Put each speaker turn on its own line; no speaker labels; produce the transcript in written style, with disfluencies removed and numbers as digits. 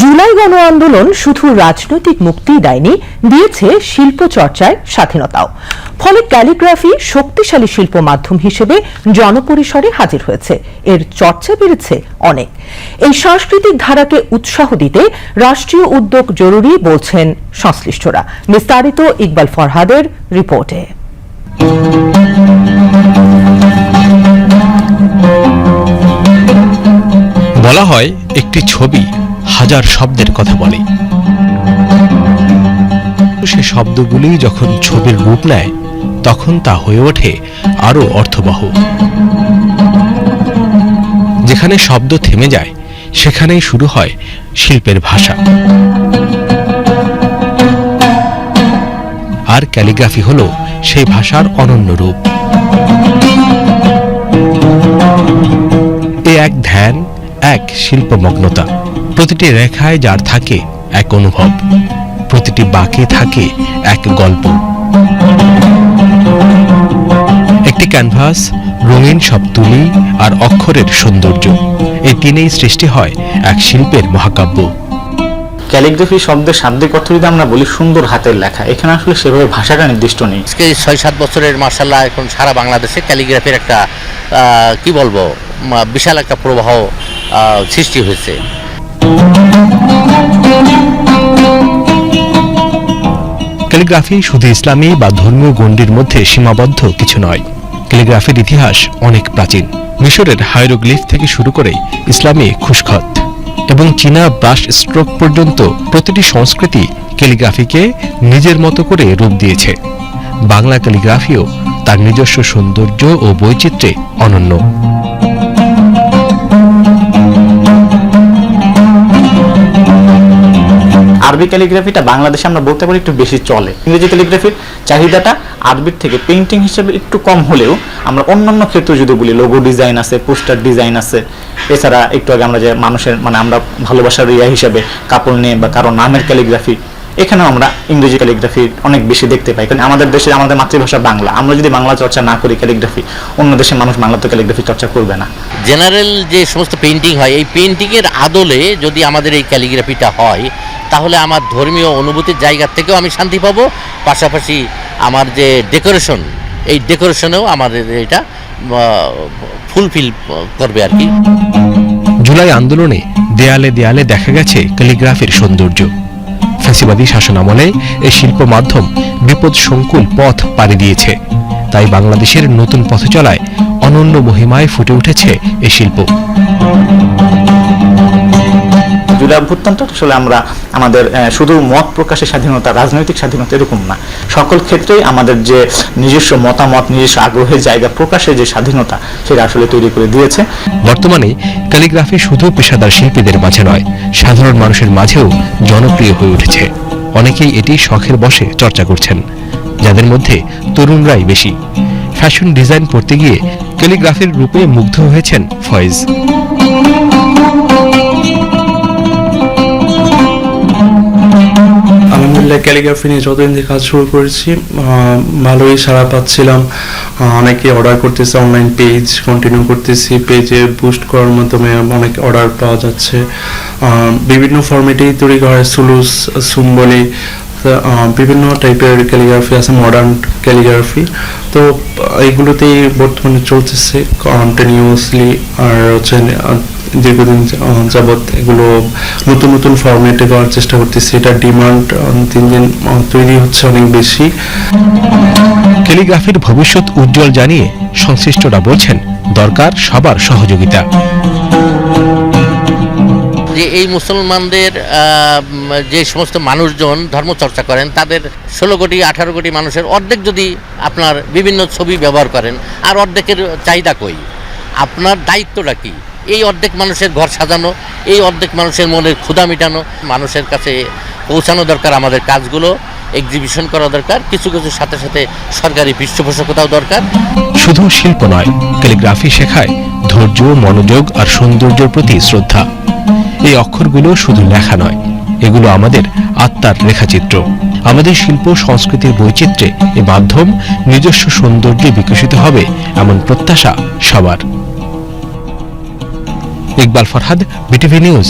জুলাই গণ আন্দোলন শুধু রাজনৈতিক মুক্তি দেয়নি, দিয়েছে শিল্প চর্চায় স্বাধীনতাও। ফলে ক্যালিগ্রাফি শক্তিশালী শিল্প মাধ্যম হিসেবে জনপরিসরে হাজির হয়েছে, এর চর্চা বেড়েছে অনেক। এই সাংস্কৃতিক ধারাকে উৎসাহ দিতে রাষ্ট্রীয় উদ্যোগ জরুরি বলছেন সংশ্লিষ্টরা। বিস্তারিত ইকবাল ফরহাদের রিপোর্টে।
বলা হয় একটি ছবি হাজার শব্দের কথা বলে। সে শব্দগুলি যখন ছবির রূপ নেয় তখন তা হয়ে ওঠে আরো অর্থবহ। যেখানে শব্দ থেমে যায় সেখানেই শুরু হয় শিল্পের ভাষা। আর ক্যালিগ্রাফি হলো সেই ভাষার অনন্য রূপ। এক ধ্যান, এক শিল্পমগ্নতা। প্রতিটি রেখায় যার থাকে এক অনুভব, প্রতিটি বাঁকে থাকে এক গল্প। একটি ক্যানভাস, রঙিন সব তুলি আর অক্ষরের সৌন্দর্য, এই তিনেই সৃষ্টি হয় এক শিল্পের মহাকাব্য।
ক্যালিগ্রাফি শব্দের শাব্দিক অর্থ যদি আমরা বলি সুন্দর হাতের লেখা, এখানে আসলে সেভাবে ভাষাটা নির্দিষ্ট নেই।
আজকে ৬-৭ বছরের মার্শাল্লাহ এখন সারা বাংলাদেশে ক্যালিগ্রাফির একটা কি বলবো বিশাল একটা প্রবাহ সৃষ্টি হয়েছে।
ক্যালিগ্রাফি শুধু ইসলামী বা ধর্মীয় গণ্ডির মধ্যে সীমাবদ্ধ কিছু নয়। ক্যালিগ্রাফির ইতিহাস অনেক প্রাচীন। মিশরের হাইরোগ্লিফ থেকে শুরু করে ইসলামী খুশখত এবং চীনা ব্রাশ স্ট্রোক পর্যন্ত প্রতিটি সংস্কৃতি ক্যালিগ্রাফিকে নিজের মতো করে রূপ দিয়েছে। বাংলা ক্যালিগ্রাফিও তার নিজস্ব সৌন্দর্য ও বৈচিত্র্যে অনন্য।
আরবি ক্যালিগ্রাফিটা বাংলাদেশে আমরা বলতে পারি একটু বেশি চলে। ইংরেজি ক্যালিগ্রাফির চাহিদাটা আরবির থেকে পেইন্টিং হিসেবে একটু কম হলেও আমরা অন্যান্য ক্ষেত্রে যদি বলি, লোগো ডিজাইন আছে, পোস্টার ডিজাইন আছে, এছাড়া একটু আগে আমরা যে মানুষের আমরা ভালোবাসার হিসেবে কাপড় নিয়ে বা কারো নামের ক্যালিগ্রাফি, এখানেও আমরা ইংরেজি ক্যালিগ্রাফি অনেক বেশি দেখতে পাই। কারণ আমাদের দেশে আমাদের মাতৃভাষা বাংলা, আমরা যদি বাংলা চর্চা না করি ক্যালিগ্রাফি, অন্য দেশের মানুষ বাংলাতে ক্যালিগ্রাফি চর্চা করবে না।
জেনারেল যে সমস্ত পেইন্টিং হয়, এই পেইন্টিংয়ের আদলে যদি আমাদের এই ক্যালিগ্রাফিটা হয় তাহলে আমার ধর্মীয় অনুভূতির জায়গা থেকেও আমি শান্তি পাবো, পাশাপাশি আমার যে ডেকোরেশন, এই ডেকোরেশনেও আমাদের এটা ফুলফিল করবে আর কি।
জুলাই আন্দোলনে দেয়ালে দেয়ালে দেখা গেছে ক্যালিগ্রাফির সৌন্দর্য। ফ্যাসিবাদী শাসনামলে এই শিল্প মাধ্যম বিপদ সংকুল পথ পাড়ি দিয়েছে। তাই বাংলাদেশের নতুন পথ চলায় অনন্য মহিমায় ফুটে উঠেছে এই শিল্প।
জুলাই অভ্যুত্থানটা আসলে আমরা আমাদের শুধু মত প্রকাশের স্বাধীনতা, রাজনৈতিক স্বাধীনতা এরকম না, সকল ক্ষেত্রেই আমাদের যে নিজস্ব মতামত, নিজস্ব আগ্রহের জায়গা প্রকাশের যে স্বাধীনতা, সেটা আসলে তৈরি করে দিয়েছে।
বর্তমানে ক্যালিগ্রাফি শুধু পেশাদার শিল্পীদের মাঝে নয়, সাধারণ মানুষের মাঝেও জনপ্রিয় হয়ে উঠেছে। অনেকেই এটি শখের বশে চর্চা করছেন, যাদের মধ্যে তরুণরাই বেশি। ফ্যাশন ডিজাইন পড়তে গিয়ে ক্যালিগ্রাফির রূপে মুগ্ধ হয়েছেন ফয়েজ।
আলহামদুলিল্লাহ, ক্যালিগ্রাফি নিয়ে যতদিন থেকে কাজ শুরু করেছি ভালোই সাড়া পাচ্ছিলাম। অনেকে অর্ডার করতেছে, অনলাইন পেজ কন্টিনিউ করতেছি, পেজে বুস্ট করার মাধ্যমে অনেক অর্ডার পাওয়া যাচ্ছে। বিভিন্ন ফরম্যাটেই তৈরি করা হয়, সুলুস, সুম্বলি, বিভিন্ন টাইপের ক্যালিগ্রাফি আছে, মডার্ন ক্যালিগ্রাফি। তো এইগুলোতেই বর্তমানে চলতেছে কন্টিনিউয়াসলি। আর হচ্ছে দীর্ঘদিন যাবৎ এগুলো নতুন নতুন ফরম্যাটে করার চেষ্টা করতেছি। এটা ডিমান্ড দিন দিন তৈরি হচ্ছে অনেক বেশি।
ক্যালিগ্রাফির ভবিষ্যৎ উজ্জ্বল জানিয়ে সংশ্লিষ্টরা বলছেন দরকার সবার সহযোগিতা।
যে এই মুসলমানদের যে সমস্ত মানুষজন ধর্মচর্চা করেন, তাদের 16 কোটি 18 কোটি মানুষের অর্ধেক যদি আপনার বিভিন্ন ছবি ব্যবহার করেন, আর অর্ধেকের চাহিদা কই? আপনার দায়িত্বটা কি? এই অর্ধেক মানুষের ঘর সাজানো, এই অর্ধেক মানুষের মনের ক্ষুধা মেটানো, মানুষের কাছে পৌঁছানো দরকার। আমাদের কাজগুলো এক্সিবিশন করা দরকার, কিছু কিছু সাথে সাথে সরকারি পৃষ্ঠপোষকতাও দরকার।
শুধু শিল্প নয়, ক্যালিগ্রাফি শেখায় ধৈর্য, মনোযোগ আর সৌন্দর্যের প্রতি শ্রদ্ধা। এই অক্ষরগুলো শুধু লেখা নয়, এগুলো আমাদের আত্মার রেখাচিত্র। আমাদের শিল্প সংস্কৃতির বৈচিত্র্যে এই মাধ্যম নিজস্ব সৌন্দর্যে বিকশিত হবে এমন প্রত্যাশা সবার। Iqbal Farhad, BTV news.